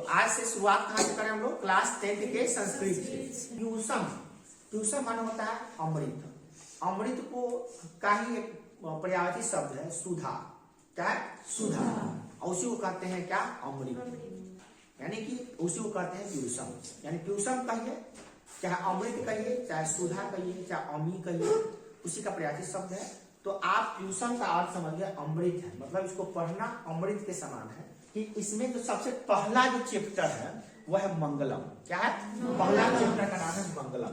आज से शुरुआत कहाँ से करें हम लोग? क्लास 10 के संस्कृत से। ट्यूशन, ट्यूशन माने होता है अमृत। अमृत को का ही एक पर्यायवाची शब्द है सुधा। क्या है? सुधा। और उसी को कहते हैं क्या? अमृत। यानी कि उसी को कहते हैं ट्यूशन। यानी ट्यूशन कहिए, चाहे अमृत कहिए, चाहे सुधा कहिए, चाहे अमी कहिए, उसी का पर्यायवाची शब्द है। तो आप ट्यूशन का अर्थ समझिए अमृत है, मतलब इसको पढ़ना अमृत के समान है। कि इसमें जो सबसे पहला जो चैप्टर है वह है मंगलम। क्या है? पहला चैप्टर का नाम है मंगलम।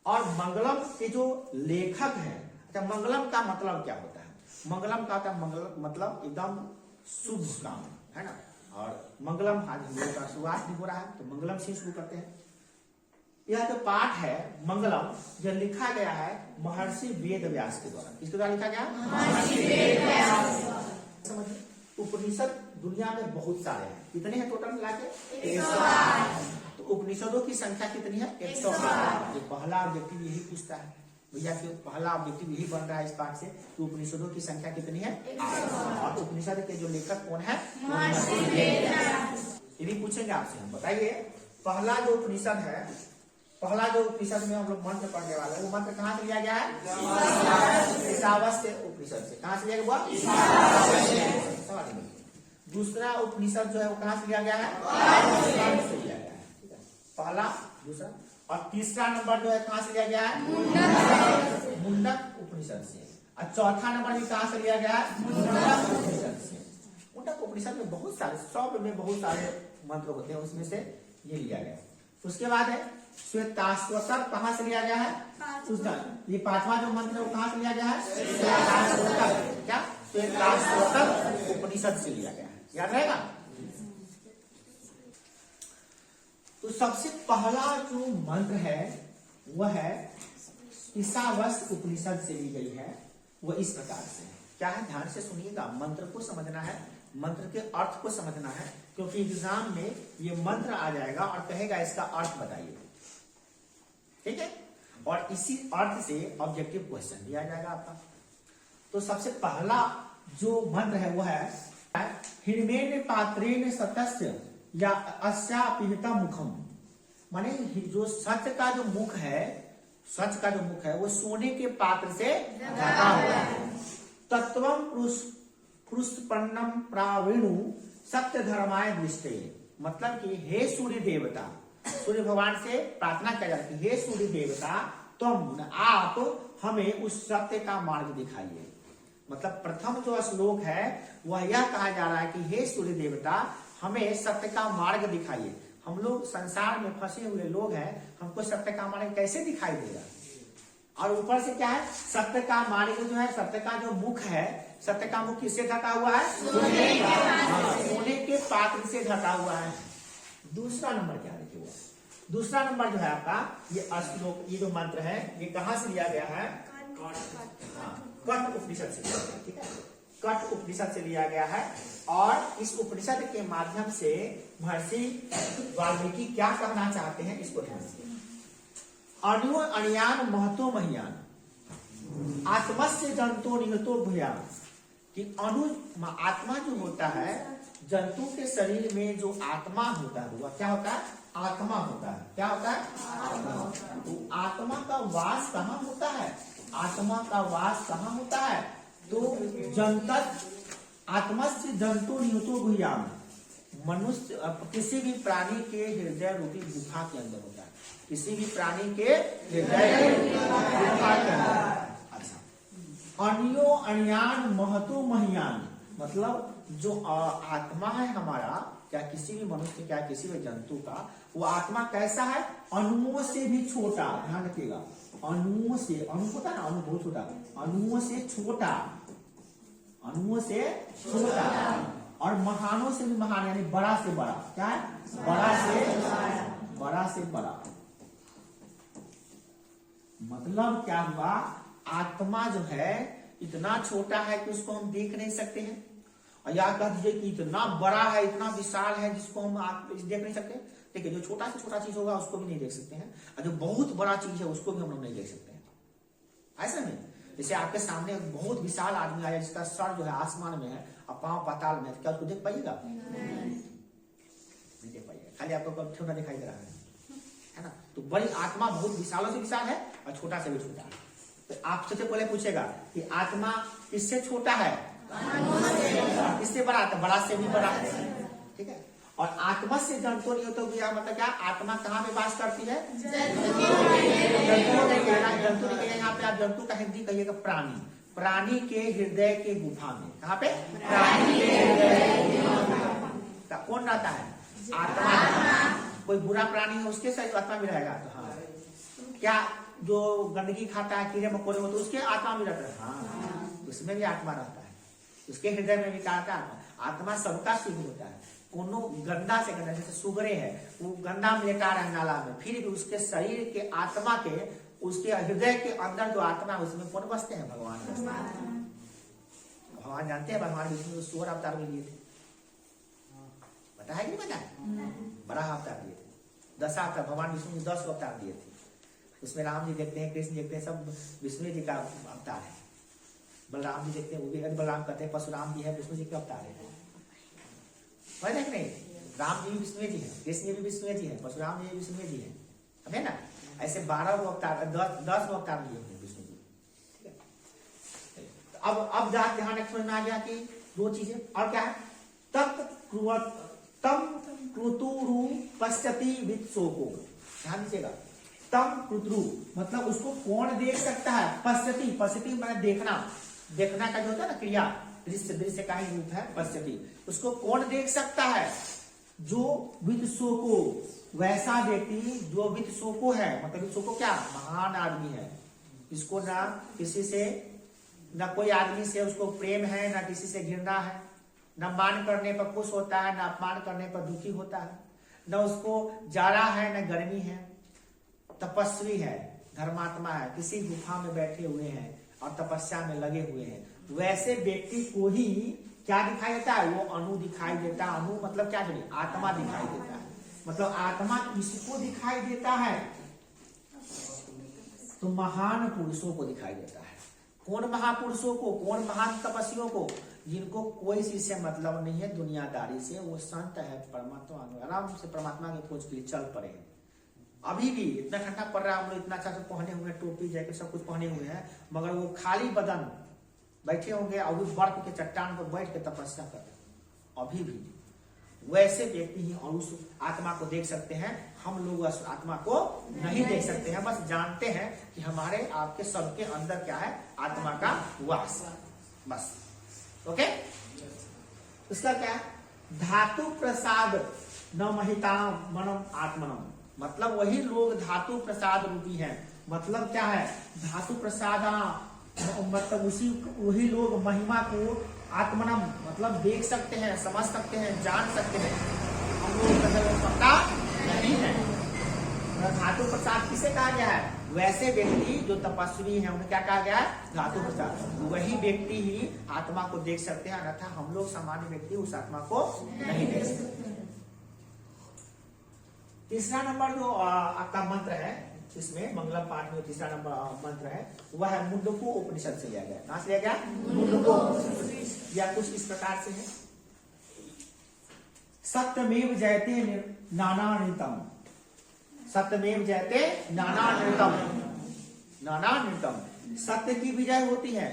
और मंगलम के जो लेखक हैं, अच्छा मंगलम का मतलब क्या होता है? मंगलम का होता है मंगलम मतलब एकदम शुभ काम, है ना। और मंगलम आज हम लोग का शुरुआत भी हो रहा है, तो मंगलम से शुरू करते हैं। यह जो पाठ है मंगलम, जो लिखा गया है महर्षि वेद व्यास के द्वारा। किसके द्वारा लिखा गया? महर्षि वेद व्यास। समझिए, उपनिषद दुनिया में बहुत सारे हैं। कितने हैं टोटल मिला के? 108। तो उपनिषदों की संख्या कितनी है? 108। तो पहला ऑब्जेक्टिव यही पूछता है भैया कि पहला ऑब्जेक्टिव यही बन रहा है इस पाठ से कि उपनिषदों की संख्या कितनी है? 108। और उपनिषद के जो लेखक कौन है? महर्षि वेद व्यास। ये भी पूछेंगे आपसे, हम बताइए पहला जो उपनिषद है, पहला जो उपनिषद में हम लोग मंत्र पढ़ने वाले हैं, वो मंत्र कहाँ से लिया गया है? ईशावास्य उपनिषद से। कहाँ से लिया गया? दूसरा उपनिषद जो है वो कहाँ से लिया गया है? से लिया गया है। ठीक है, पहला, दूसरा। और तीसरा नंबर जो है कहाँ से लिया गया है? मुंडक उपनिषद से। और चौथा नंबर भी कहाँ से लिया गया है? मुंडक उपनिषद से। मुंडक उपनिषद में बहुत सारे, 100 में बहुत सारे मंत्र होते हैं, उसमें से ये लिया गया। उसके बाद है श्वेताश्वतर। कहाँ से लिया गया है? ये पांचवा जो मंत्र है वो कहाँ से लिया गया है? श्वेताश्वतर। क्या? श्वेताश्वतर उपनिषद से लिया गया है, याद रहेगा। तो सबसे पहला जो मंत्र है वह है ईशावास्य उपनिषद से ली गई है। वो इस प्रकार से क्या है, ध्यान से सुनिएगा। मंत्र को समझना है, मंत्र के अर्थ को समझना है, क्योंकि एग्जाम में ये मंत्र आ जाएगा और कहेगा इसका अर्थ बताइए। ठीक है, और इसी अर्थ से ऑब्जेक्टिव क्वेश्चन दिया जाएगा आपका। तो सबसे पहला जो मंत्र है वो है हिरण्येन पात्रेण सतस्य या अस्या पिहिता मुखम। माने जो सच का जो मुख है, सच का जो मुख है वो सोने के पात्र से ढका हुआ है। तत्वम पुष्पन्नम प्रावीणु सत्य धर्माय दृष्टे। मतलब कि हे सूर्य देवता, सूर्य भगवान से प्रार्थना किया जाती है, हे सूर्य देवता तुम आप हमें उस सत्य का मार्ग दिखाइए। मतलब प्रथम जो श्लोक है वह यह कहा जा रहा है कि हे सूर्य देवता हमें सत्य का मार्ग दिखाइए। हम लोग संसार में फंसे हुए लोग हैं, हमको सत्य का मार्ग कैसे दिखाई देगा? और ऊपर से क्या है, सत्य का मार्ग जो है, सत्य का जो मुख है, सत्य का मुख किससे ढका हुआ है? सोने के पात्र से ढका हुआ है। दूसरा नंबर क्या लिखे? दूसरा नंबर जो है आपका ये श्लोक, ये जो मंत्र है ये कहाँ से लिया गया है? कठ उपनिषद से। ठीक है, कठ उपनिषद से लिया गया है। और इस उपनिषद के माध्यम से महर्षि वाल्मीकि क्या कहना चाहते हैं इसको ध्यान से। अणु अणियान महतो महियान आत्मस्य जंतु निहतो भूयान। कि अणु आत्मा जो होता है, जंतु के शरीर में जो आत्मा होता है वह क्या होता है? आत्मा होता है। क्या होता है? आत्मा। तो आत्मा का वास कहाँ होता है? आत्मा का वास कहाँ होता है? तो जंतत आत्मस्य जंतु निहतो भूयान। मनुष्य किसी भी प्राणी के हृदय रूपी गुफा के अंदर होता है। किसी भी प्राणी के हृदय गुफा के अंदर। अच्छा, अणियो अणियान महतो महियान। मतलब जो आत्मा है हमारा, क्या किसी भी मनुष्य, क्या किसी भी जंतु का, वो आत्मा कैसा है? अणुओं से भी छोटा। ध्यान रखिएगा, अणुओं से, अणु होता है ना, अणु बहुत छोटा, अणुओं से छोटा, अणुओं से छोटा। और महानों से भी महान, यानी बड़ा से बड़ा। क्या है? बड़ा से बड़ा। मतलब क्या हुआ, आत्मा जो है इतना छोटा है कि उसको हम देख नहीं सकते हैं। और या कह दीजिए कि इतना बड़ा है, इतना विशाल है जिसको हम देख नहीं सकते। देखिए, जो छोटा से छोटा चीज होगा उसको भी नहीं देख सकते हैं, और जो बहुत बड़ा चीज है उसको भी हम लोग नहीं देख सकते हैं। ऐसा नहीं, जैसे आपके सामने एक बहुत विशाल आदमी आया जिसका सर जो है आसमान में है और पांव पाताल में है, क्या उसको देख पाइएगा? खाली आपको छोटा दिखाई दे रहा है ना। तो बड़ी आत्मा बहुत विशालों से विशाल है और छोटा से भी छोटा है। तो आप सबसे पहले पूछेगा कि आत्मा किससे छोटा है, किससे बड़ा, तो बड़ा से भी बड़ा है, ठीक है। और आत्मा से जंतु नहीं होता, तो मतलब क्या, आत्मा कहाँ पे वास करती है, जंतु नहीं कहेगा, जंतु नहीं कहेगा, यहाँ पे आप जंतु का हिंदी कहिएगा प्राणी, प्राणी के हृदय के गुफा में, कहाँ पे, प्राणी के हृदय में कौन रहता है, आत्मा। कोई बुरा प्राणी है उसके साथ आत्मा भी रहेगा, तो हाँ, क्या जो गंदगी खाता है, कीड़े मकोड़े होते, उसके आत्मा भी रहता है, हाँ, उसमें भी आत्मा रहता है, उसके हृदय में भी कहा था आत्मा सबका शुद्ध होता है। कोनो गंदा से गंदा, जैसे सुगरे है, वो गंदा में लेटा रहा है नाला में, फिर भी उसके शरीर के आत्मा के, उसके हृदय के अंदर जो आत्मा है उसमें कौन बसते हैं, भगवान बसते हैं। भगवान जानते हैं भगवान विष्णु सोलह अवतार भी लिए थे, पता है कि नहीं पता है, बड़ा अवतार लिए थे, 10 अवतार, भगवान विष्णु ने 10 अवतार दिए थे। उसमें राम जी देखते हैं, कृष्ण देखते हैं, सब विष्णु जी का अवतार है। बलराम जी देखते हैं, वो भी बलराम कहते हैं, परशुराम जी है, विष्णु जी का अवतार है, देख नहीं, राम जी भी विष्णु जी है, कृष्ण भी विष्णु जी है, परशुराम जी विष्णु जी है, है ना। ऐसे 12 अवतार, 10 अवतार लिए हुए विष्णु जी, ठीक है। अब ध्यान समझ में आ गया कि दो चीजें और क्या है, तम कृतुरु पश्यति वित्सोको, ध्यान दीजिएगा, तम कृतुरु मतलब उसको कौन देख सकता है, पश्यति, पश्यति मतलब देखना, देखना का जो होता है ना क्रिया, दृश्य, दृश्य का ही रूप है पश्यति, उसको कौन देख सकता है, जो वित्सोको, वैसा व्यक्ति जो वित्सोको है, मतलब वित्सोको क्या, महान आदमी है, इसको ना किसी से, ना कोई आदमी से उसको प्रेम है, ना किसी से घृणा है, न मान करने पर खुश होता है, न अपमान करने पर दुखी होता है, न उसको जाड़ा है न गर्मी है, तपस्वी है, धर्मात्मा है, किसी गुफा में बैठे हुए हैं और तपस्या में लगे हुए हैं, वैसे व्यक्ति को ही क्या दिखाई देता है, वो अनु दिखाई देता है। अनु मतलब क्या, आत्मा दिखाई देता है, मतलब आत्मा किसको दिखाई देता है, तो महान पुरुषों को दिखाई देता है। कौन महापुरुषों को, कौन महान तपस्वियों को, जिनको कोई चीज से मतलब नहीं है दुनियादारी से, वो संत है, परमात्मा आराम से परमात्मा की खोज के लिए चल पड़े हैं। अभी भी इतना ठंडा पड़ रहा है, हम लोग इतना अच्छा से पहने हुए हैं, टोपी जैकेट सब कुछ पहने हुए हैं, मगर वो खाली बदन बैठे होंगे और उस बर्फ के चट्टान पर बैठ के तपस्या कर रहे हैं। अभी भी वैसे व्यक्ति ही उस आत्मा को देख सकते हैं, हम लोग उस आत्मा को नहीं देख सकते हैं, बस जानते हैं कि हमारे आपके सबके अंदर क्या है, आत्मा का वास, बस। ओके, इसका क्या है, धातु प्रसाद न महिता मनम आत्मनम, मतलब वही लोग धातु प्रसाद रूपी हैं, मतलब क्या है, धातु प्रसाद मतलब वही लोग महिमा को आत्मनम मतलब देख सकते हैं, समझ सकते हैं, जान सकते हैं, हम लोग पता नहीं है। धातु प्रसाद किसे कहा गया है, वैसे व्यक्ति जो तपस्वी हैं उन्हें क्या कहा गया है, धातु प्रसाद, वही व्यक्ति ही आत्मा को देख सकते हैं, अन्यथा हम लोग सामान्य व्यक्ति उस आत्मा को नहीं देख सकते। तीसरा नंबर जो आपका मंत्र है, इसमें मंगलम पाठ में तीसरा नंबर मंत्र है, वह है मुंडको उपनिषद से लिया गया। कहां से लिया गया, मुंडको, या कुछ इस प्रकार से है, सत्यमेव जयते नानानृतम, सत्यमेव जयते नानानृतम, नानानृतम, सत्य की विजय होती है,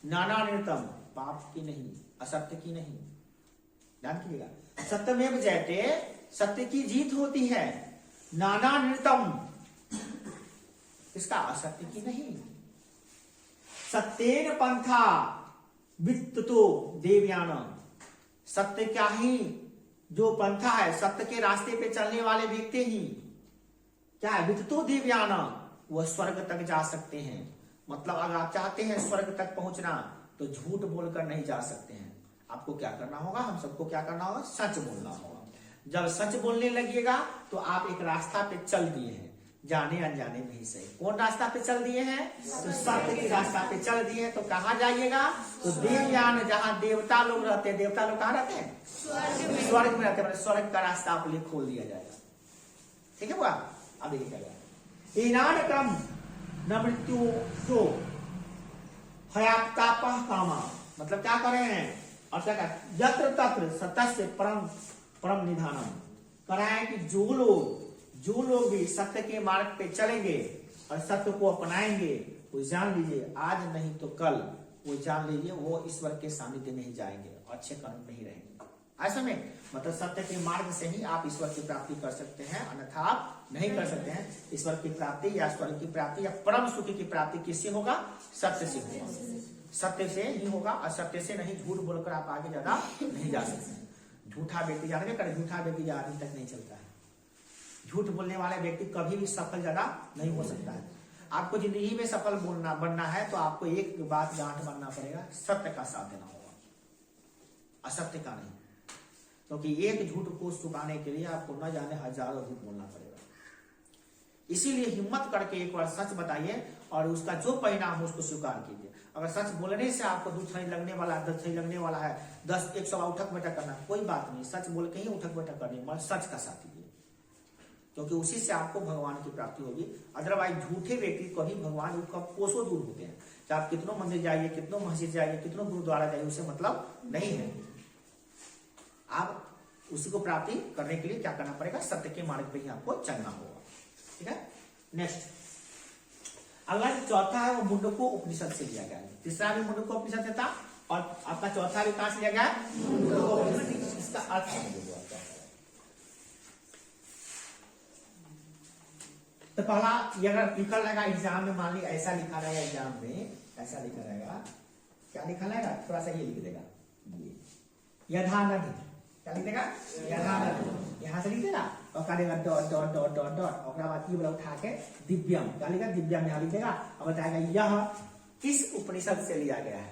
नानानृतम पाप की नहीं, असत्य की नहीं, ध्यान कीजिएगा, सत्यमेव जयते सत्य की जीत होती है, नानानृतम इसका असत्य की नहीं, सत्येन पंथा वित्ततो देवयानम, सत्य क्या ही जो पंथा है, सत्य के रास्ते पे चलने वाले व्यक्ति ही क्या है, वित्तो देवयानम, वह स्वर्ग तक जा सकते हैं। मतलब अगर आप चाहते हैं स्वर्ग तक पहुंचना तो झूठ बोलकर नहीं जा सकते हैं, आपको क्या करना होगा, हम सबको क्या करना होगा, सच बोलना होगा। जब सच बोलने लगिएगा तो आप एक रास्ता पे चल दिए हैं, जाने अनजाने में ही सही। कौन रास्ता पे चल दिए हैं, तो सत्य के रास्ता पे चल दिए हैं। तो कहाँ जाइएगा, तो देवयान, जहाँ देवता लोग रहते हैं। देवता लोग कहाँ रहते हैं, स्वर्ग में रहते हैं, स्वर्ग का रास्ता आपके लिए खोल दिया जाएगा। ठीक है बुआ, अब देखिए ईनान क्रम न मृत्यु तो हयाताप कामा, मतलब क्या कर रहे हैं, और क्या कर, यत्र तत्र सतस्य परम परम निधानम, कराए कि जो लोग भी सत्य के मार्ग पे चलेंगे और सत्य को अपनाएंगे, वो जान लीजिए आज नहीं तो कल वो जान लीजिए वो ईश्वर के सानिध्य नहीं जाएंगे, अच्छे कर्म नहीं रहेंगे। ऐसा में मतलब सत्य के मार्ग से ही आप ईश्वर की प्राप्ति कर सकते हैं, अन्यथा आप नहीं कर सकते हैं। ईश्वर की प्राप्ति या स्वर्ग की प्राप्ति या परम सुख की प्राप्ति किससे होगा? सत्य से होगा, सत्य से ही होगा। और सत्य से नहीं, झूठ बोलकर आप आगे ज्यादा नहीं जा सकते। झूठा व्यक्ति जानते कर, झूठा व्यक्ति आगे तक नहीं चलता है। झूठ बोलने वाला व्यक्ति कभी भी सफल ज्यादा नहीं हो सकता है। आपको जिंदगी में सफल बनना है तो आपको एक बात गांठ बनना पड़ेगा, सत्य का साथ देना होगा, असत्य का नहीं। क्योंकि एक झूठ को छुपाने के लिए आपको न जाने हजारों झूठ बोलना पड़ेगा। इसीलिए हिम्मत करके एक बार सच बताइए और उसका जो परिणाम हो उसको स्वीकार कीजिए। अगर सच बोलने से आपको दूध सही लगने वाला है, 10 सही लगने वाला है, 10 100 उठक बैठक करना, कोई बात नहीं, सच बोल के ही उठक बैठक करनी, मगर सच का साथ दीजिए, क्योंकि उसी से आपको भगवान की प्राप्ति होगी। अदरवाइज झूठे व्यक्ति कभी भगवान उनका कोसों दूर होते हैं। चाहे आप कितनों मंदिर जाइए, कितनों मस्जिद जाइए, कितनों गुरुद्वारा जाइए, उसे मतलब नहीं है। आप उसी को प्राप्ति करने के लिए क्या करना पड़ेगा? सत्य के मार्ग पे ही आपको चलना होगा। ठीक है, नेक्स्ट अगला चौथा है वो मुंडको उपनिषद से लिया गया है। तीसरा भी मुंडको उपनिषद से था और आपका चौथा भी कहां से लिया गया है? इसका अर्थ समझो। तो पहला ये अगर लिखा रहेगा एग्जाम में, मान ली ऐसा लिखा रहेगा एग्जाम में, ऐसा लिखा रहेगा, क्या लिखा रहेगा? थोड़ा सा ये लिख देगा, यथा नदी, क्या लिख देगा? यथा नदी, यहाँ से लिख देगा और करेगा dot dot dot dot dot, और बाद की बोला उठा के दिव्यम, क्या लिखा? दिव्यम यहाँ लिख देगा और बताएगा यह किस उपनिषद से लिया गया है।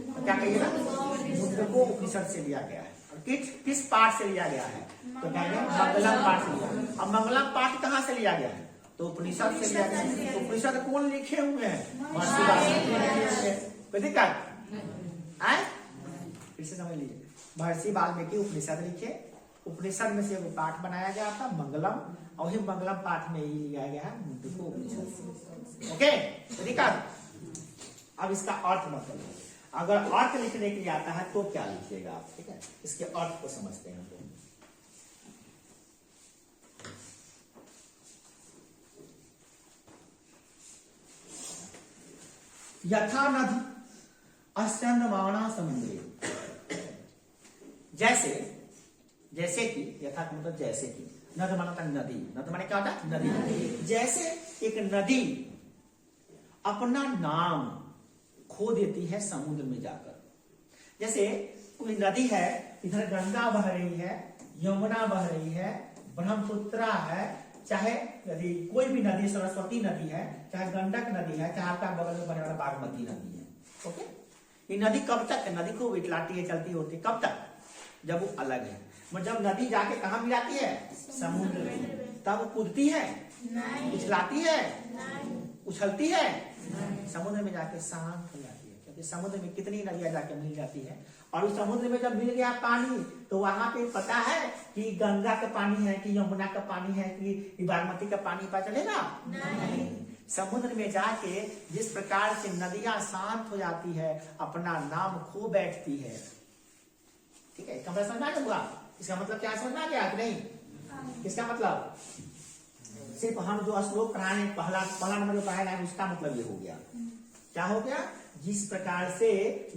तो क्या कहिएगा? मुंडको उपनिषद से लिया गया है। और किस पाठ से लिया गया है? तो कहेंगे मंगलम पाठ से लिया। अब मंगलम पाठ कहाँ से लिया गया है? तो उपनिषद से लिया गया। उपनिषद कौन लिखे हुए हैं? महर्षि वाल्मीकि। आए फिर से समझ लीजिए, महर्षि वाल्मीकि उपनिषद लिखे, उपनिषद में से वो पाठ बनाया गया था मंगलम, और वही मंगलम पाठ में ही लिया गया है मुंडको उपनिषद। ओके, ठीक है। अब इसका अर्थ मतलब, अगर अर्थ लिखने के लिए आता है तो क्या लिखिएगा आप? ठीक है, इसके अर्थ को समझते हैं। तो यथा नदी अस्यन्दमाना समुद्रे, जैसे कि, यथा का मतलब जैसे कि, नद माना था नदी, नद माने क्या होता है? नदी। जैसे एक नदी अपना नाम खो देती है समुद्र में जाकर। जैसे कोई नदी है, इधर गंगा बह रही है, यमुना बह रही है, ब्रह्मपुत्रा है, चाहे यदि कोई भी नदी, सरस्वती नदी है, चाहे गंडक नदी है, चाहे आपका बगल में बने वाला बागमती नदी है। ओके, ये नदी कब तक है? नदी को इटलाती है, चलती होती है, कब तक? जब वो अलग है। मतलब जब नदी जाके कहाँ मिलाती है? समुद्र में। तब वो कूदती है? इचलाती है? उछलती है? समुद्र में जाके शांत हो जाती है। क्योंकि समुद्र में कितनी नदियां जाके मिल जाती है, और उस समुद्र में जब मिल गया पानी तो वहां पे पता है कि गंगा का पानी है कि यमुना का पानी है कि बागमती का पानी, पता चलेगा? नहीं। समुद्र में जाके जिस प्रकार से नदियां शांत हो जाती है, अपना नाम खो बैठती है। ठीक है, कमरा समझ में हुआ? इसका मतलब क्या समझ में आ गया कि नहीं? इसका मतलब सिर्फ हम जो श्लोक पढ़ाने, पहला नंबर जो पढ़ाया है उसका मतलब ये हो गया। क्या हो गया? जिस प्रकार से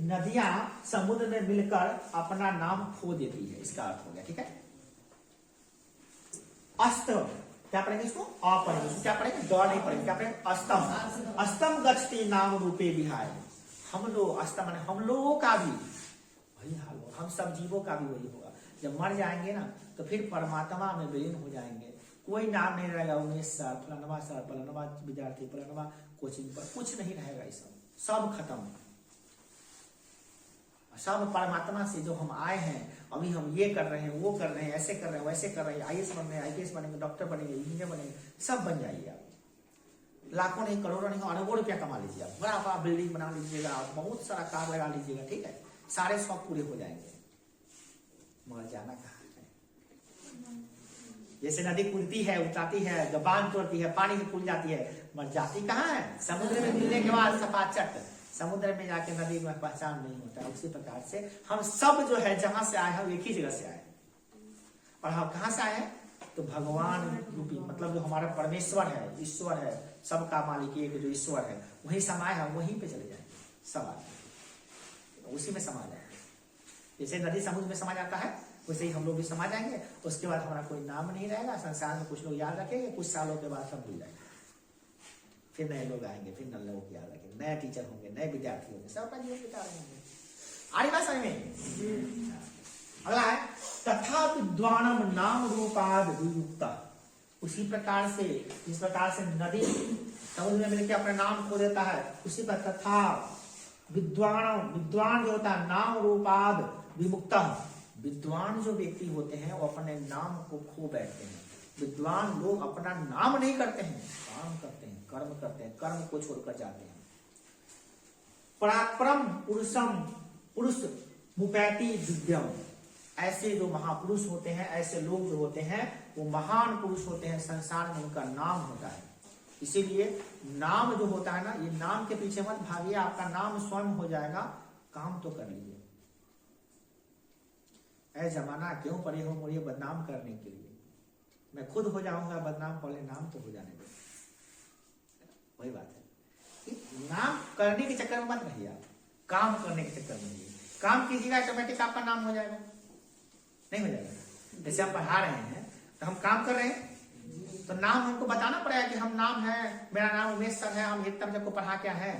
नदियां समुद्र में मिलकर अपना नाम खो देती है, इसका अर्थ हो गया। ठीक है, अस्त, क्या पढ़ेंगे इसको? अ पढ़ेंगे, क्या पढ़ेंगे? द नहीं पढ़ेंगे, क्या पढ़ेंगे? अस्तम, अस्तम गच्छति नाम रूपे विहाय। हम लोग, अस्तम माने हम लोगों का भी वही हाल होगा, हम सब जीवों का भी वही होगा। जब मर जाएंगे ना तो फिर परमात्मा में विलीन हो जाएंगे, कोई नाम नहीं रहेगा। उमेश सर, फलानवा सर, फलानवा विद्यार्थी, फलानवा कोचिंग पर, कुछ नहीं रहेगा। ये सब खत्म। सब परमात्मा से जो हम आए हैं, अभी हम ये कर रहे हैं, वो कर रहे हैं, ऐसे कर रहे हैं, वैसे कर रहे हैं, IAS बन रहे हैं, IPS बनेंगे, डॉक्टर बनेंगे, इंजीनियर बनेंगे, सब बन जाइए आप। लाखों नहीं, करोड़ों नहीं, अरबों रुपया कमा लीजिए आप, बड़ा बड़ा बिल्डिंग बना लीजिएगा, बहुत सारा कार लगा लीजिएगा। ठीक है, सारे शौक पूरे हो जाएंगे। मर जाना कहाँ है? जैसे नदी कूदती है, उठाती है, बांध तोड़ती है, पानी में कूद जाती है, मर जाती कहाँ है? समुद्र में मिलने के बाद सपाचट, समुद्र में जाके नदी में पहचान नहीं होता। उसी प्रकार से हम सब जो है जहां से आए हैं एक ही जगह से आए, और हम कहां से आए हैं? तो भगवान रूपी मतलब जो हमारा परमेश्वर है, ईश्वर है, सबका मालिक एक जो ईश्वर है वही समाये है, वहीं पे चले जाएंगे सब आदमी, उसी में समा जाएंगे। जैसे नदी समुद्र में समा जाता है वैसे ही हम लोग भी समा जाएंगे। उसके बाद हमारा कोई नाम नहीं रहेगा, संसार में कुछ लोग याद रखेंगे, कुछ सालों के बाद सब भूल जाएंगे, फिर नए लोग आएंगे, फिर नए लोग याद रखेंगे, नए टीचर होंगे, नए विद्यार्थी होंगे, सब अपना जीवन बिता रहे होंगे। आ रही बात समझ में? अगला है तथा विद्वानम नाम रूपाद वियुक्ता। उसी प्रकार से जिस प्रकार से नदी समुद्र में मिलकर अपना नाम खो देता है, उसी पर तथा विद्वान जो होता है नाम रूपाद विमुक्ता। विद्वान जो व्यक्ति होते हैं वो अपने नाम को खो बैठते हैं। विद्वान लोग अपना नाम नहीं करते हैं, काम करते हैं, कर्म करते हैं, कर्म को छोड़कर जाते हैं। पराक्रम पुरुष मुपैति दिव्यम। ऐसे जो महापुरुष होते हैं, ऐसे लोग जो होते हैं वो महान पुरुष होते हैं, संसार में उनका नाम होता है। इसीलिए नाम जो होता है ना, ये नाम के पीछे मत भागिए, आपका नाम स्वयं हो जाएगा, काम तो कर लीजिए। ऐ जमाना क्यों पड़े हो मुझे बदनाम करने के लिए, मैं खुद हो जाऊंगा बदनाम, पहले नाम तो हो जाने दो। वही बात है, नाम करने के चक्कर में मत रहिए, आप काम करने के चक्कर में रहिए। काम कीजिएगा ऑटोमेटिक आपका नाम हो जाएगा, नहीं हो जाएगा। जैसे हम पढ़ा रहे हैं तो हम काम कर रहे हैं तो नाम हमको बताना पड़ेगा कि हम नाम है, मेरा नाम उमेश सर है, हम इतना को पढ़ा क्या है,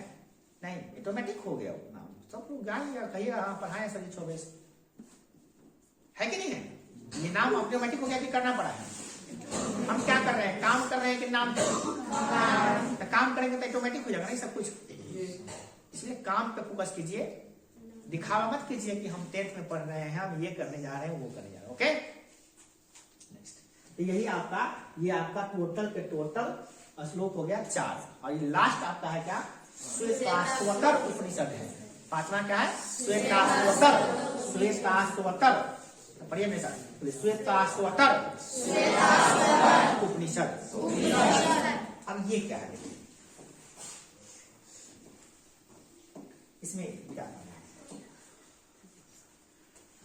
नहीं ऑटोमेटिक हो गया वो नाम, सब लोग जानिएगा, कहिए हाँ पढ़ाए सर जी 24 है कि नहीं है, ये नाम ऑटोमेटिक हो गया कि करना पड़ा है। हम क्या कर रहे हैं, काम कर रहे हैं कि नाम कर रहे हैं? तो काम करेंगे तो ऑटोमेटिक हो जाएगा नहीं सब कुछ। इसलिए काम पे फोकस कीजिए, दिखावा मत कीजिए कि हम 10th में पढ़ रहे हैं, हम ये करने जा रहे हैं, वो करने जा रहे हैं। ओके नेक्स्ट, तो यही आपका ये आपका टोटल के टोटल श्लोक हो गया 4। और ये लास्ट आपका है क्या, श्वेताश्वतर उपनिषद है। 5वां क्या है, श्वेताश्वतर पढ़िए मेरे साथ, श्वेताश्वतर उपनिषद। अब ये क्या है, इसमें क्या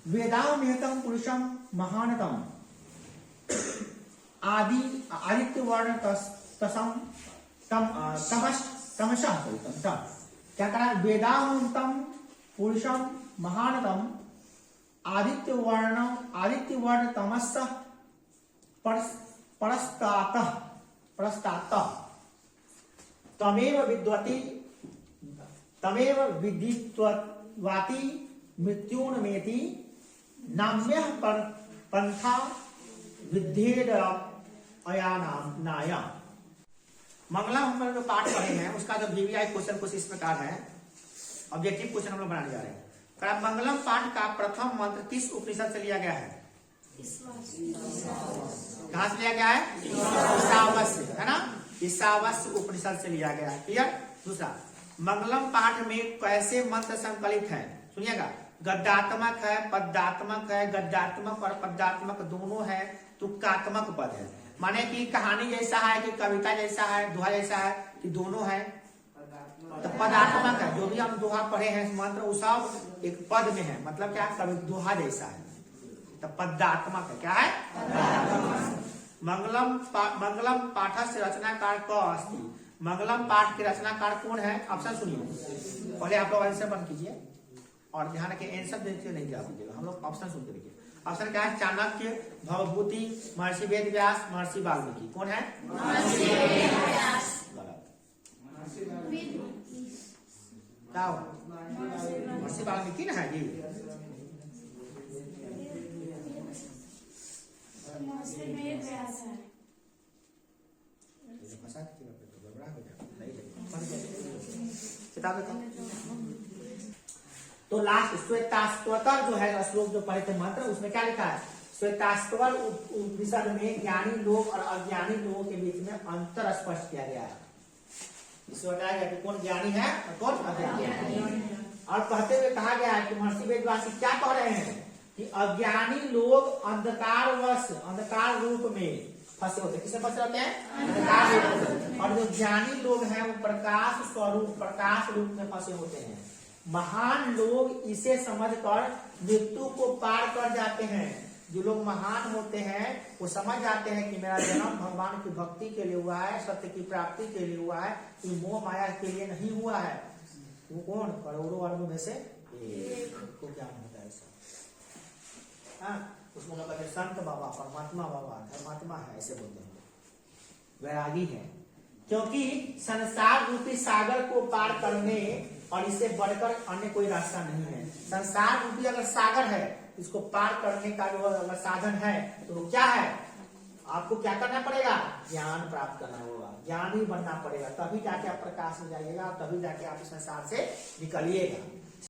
वेदामेतम पुरुषम महानतम आदित्य वर्ण तसम तमशः क्या करा, वेदामेतम पुरुषम महानतम आदित्य वर्ण तमस्स परस्तातः तमेव विदित्वाति मृत्युन्मेति नाम्यः पंथा विद्धेद अयानाया। मंगला हम जो पाठ पढ़े हैं उसका जो VVI क्वेश्चन कुछ इस प्रकार है, ऑब्जेक्टिव क्वेश्चन हम लोग बनाने जा रहे हैं। मंगलम पाठ का प्रथम मंत्र किस उपनिषद से लिया गया है, कहां से लिया गया है, ईशावास्य है ना, ईशावास्य उपनिषद से लिया गया है। क्लियर। दूसरा, मंगलम पाठ में कैसे मंत्र संकलित है, सुनिएगा, गद्यात्मक है, पद्यात्मक है, गद्यात्मक और पद्यात्मक दोनों है, तुक्कात्मक पद है, माने कि कहानी जैसा है कि कविता जैसा है, दोहा जैसा है कि दोनों है, तो पदात्मक है। जो भी हम दोहा पढ़े हैं मंत्र वो सब एक पद में है, मतलब क्या, कवि दोहा जैसा है, तो पदात्मक है। क्या है, मंगलम पाठ से रचनाकार क अस्ति। मंगलम पाठ के रचनाकार कौन है, ऑप्शन सुनिए, पहले आप लोग आंसर बंद कीजिए और ध्यान रखिए, आंसर देखिए नहीं जवाब दीजिएगा, हम लोग ऑप्शन सुनते देखिए। ऑप्शन क्या है, चाणक्य, भवभूति, महर्षि वेदव्यास, महर्षि वाल्मीकि। कौन है, महर्षि वाल्मीकि ना है जी, तो लास्ट श्वेताश्वतर जो है श्लोक जो पढ़े थे मंत्र, उसमें क्या लिखा है, श्वेताश्वतर उपनिषद में ज्ञानी लोग और अज्ञानी लोगों के बीच में अंतर स्पष्ट किया गया है। इसमें बताया गया कि कौन ज्ञानी है और कौन अज्ञानी है। और कहते हुए कहा गया है कि महर्षि वेदव्यास क्या कह रहे हैं कि अज्ञानी लोग अंधकार रूप में फंसे होते हैं। किसमें फंसे होते हैं, अंधकार रूप में। और जो ज्ञानी लोग हैं वो प्रकाश स्वरूप, प्रकाश रूप में फंसे होते हैं। महान लोग इसे समझकर मृत्यु को पार कर जाते हैं, जो लोग महान होते हैं वो समझ जाते हैं कि मेरा जन्म भगवान की भक्ति के लिए हुआ है, सत्य की प्राप्ति के लिए हुआ है, कि मोह माया के लिए नहीं हुआ है। वो कौन? करोड़ों अरबों में से एक को ज्ञान होता है सब। हाँ, उसको लोग कहते हैं संत बाबा, परमात्मा बाबा, धर्मात्मा है, ऐसे बोलते हैं, वैरागी है। क्योंकि संसार रूपी सागर को पार करने और इसे बढ़कर अन्य कोई रास्ता नहीं है। संसार रूपी अगर सागर है, इसको पार करने का जो अगर साधन है तो वो क्या है? आपको क्या करना पड़ेगा? ज्ञान प्राप्त करना होगा, ज्ञानी बनना पड़ेगा, तभी जाके आप प्रकाश में जाइएगा, तभी जाके आप इस संसार से निकलिएगा।